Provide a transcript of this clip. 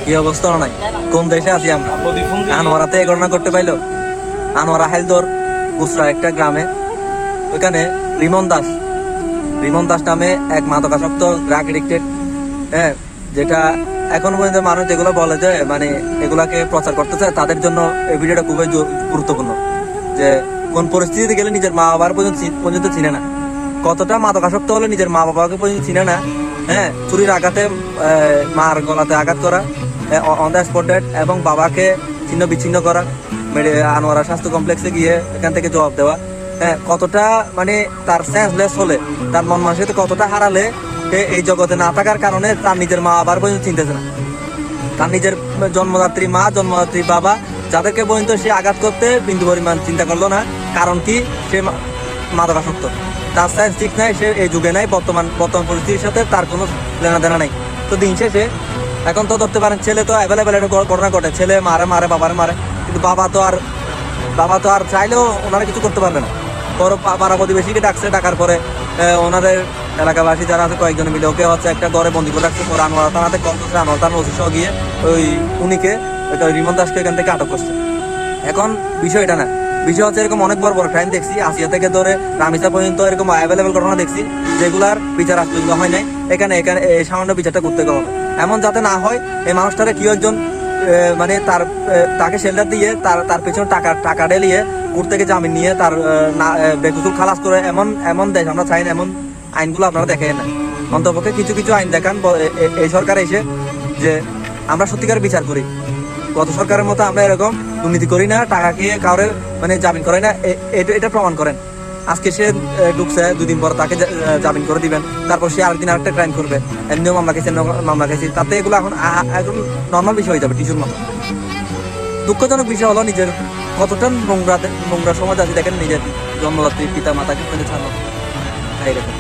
কি অবস্থা নাই, কোন দেশে আছি আমরা? আনোয়ারাতে এই ঘটনা করতে পাইলো। আনোয়ারা হেলদর গুসরা একটা গ্রামে, ওইখানে রিমন দাস নামে এক মাদকাসক্ত ড্রাগ এডিক্টেড, হ্যাঁ, যেটা এখন পর্যন্ত মানুষ যেগুলো বলে যে মানে এগুলাকে প্রচার করতেছে, তাদের জন্য এই ভিডিওটা খুবই গুরুত্বপূর্ণ। যে কোন পরিস্থিতিতে গেলে নিজের মা বাবার পর্যন্ত চিনে না, কতটা মাদকাসক্ত হলে নিজের মা বাবাকে পর্যন্ত চিনে না। হ্যাঁ, ছুরির আঘাতে মার গলাতে আঘাত করা, অন দ্য স্পট ডেড, এবং বাবাকে ছিন্ন বিচ্ছিন্ন করা, আনোয়ারা স্বাস্থ্য কমপ্লেক্সে গিয়ে এখান থেকে জবাব দেওয়া। হ্যাঁ, কতটা মানে তার সেন্সলেস হলে, তার মন মানসিকতা কতটা হারালে সে এই জগতে না থাকার কারণে তার নিজের মা বাবার পর্যন্ত চিনতেছে না। তার নিজের জন্মদাত্রী মা, জন্মদাত্রী বাবা, যাদেরকে পর্যন্ত সে আঘাত করতে বিন্দু পরিমাণ চিন্তা করলো না। কারণ কি? সে মাদকাসক্ত। তার সায়েন্স ঠিক নাই, সে এই যুগে নাই, বর্তমান পরিস্থিতির সাথে তার কোনো লেনা দেনা নাই। তো দিন শেষে এখন তো ধরতে পারেন, ছেলে তো অ্যাভেলেবেল একটা ঘটনা ঘটে, ছেলে মারে বাবারে মারে, কিন্তু বাবা তো আর চাইলেও ওনারা কিছু করতে পারবে না। পর পাড়া প্রতিবেশীকে ডাকার পরে ওনাদের এলাকাবাসী যারা আছে কয়েকজন মিলে ওকে হচ্ছে একটা ঘরে বন্দি করে রাখছে। পরে আনোয়ারা থানাতে কল করছে, আনোয়ারা থানার ওসি সহ গিয়ে ওই উনিকে, রিমন দাসকে এখান থেকে আটক করছে। এখন বিষয় এটা না, বিষয় হচ্ছে এরকম অনেক বড় বড় ক্রাইম দেখছি, আসিয়া থেকে ধরে রামিসা পর্যন্ত এরকম অ্যাভেলেবেল ঘটনা দেখছি, যেগুলার বিচার আজ পর্যন্ত হয় নাই। এখানে এই সামান্য বিচারটা করতে হবে, এমন যাতে না হয় এই মানুষটারে কেউ একজন মানে তাকে শেল্টার দিয়ে তার পেছনে টাকা ঢেলিয়ে কোর্ট থেকে জামিন নিয়ে তার বেকসুর খালাস করে, এমন দেশ আমরা চাই না। এমন আইনগুলো আপনারা দেখেন না, অন্তপক্ষে কিছু আইন দেখান এই সরকার এসে, যে আমরা সত্যিকার বিচার করি। গত সরকারের মতো আমরা এরকম দুর্নীতি করি না, টাকা খেয়ে কাউরে মানে জামিন করে না, এটা প্রমাণ করেন। আজকে সে ঢুকছে, 2 দিন পর তাকে জামিন করে দিবেন, তারপর সে আরেকদিন আরেকটা ক্রাইম করবে, এমনিও মামলা খেয়েছি, তাতে এগুলো এখন নর্মাল বিষয় হয়ে যাবে, টিস্যুর মতো। দুঃখজনক বিষয় হলো নিজের কতটা নোংরা সমাজ আছে দেখেন, নিজের জন্মদাত্রী পিতা মাতাকে ছাড়লো এইরকম।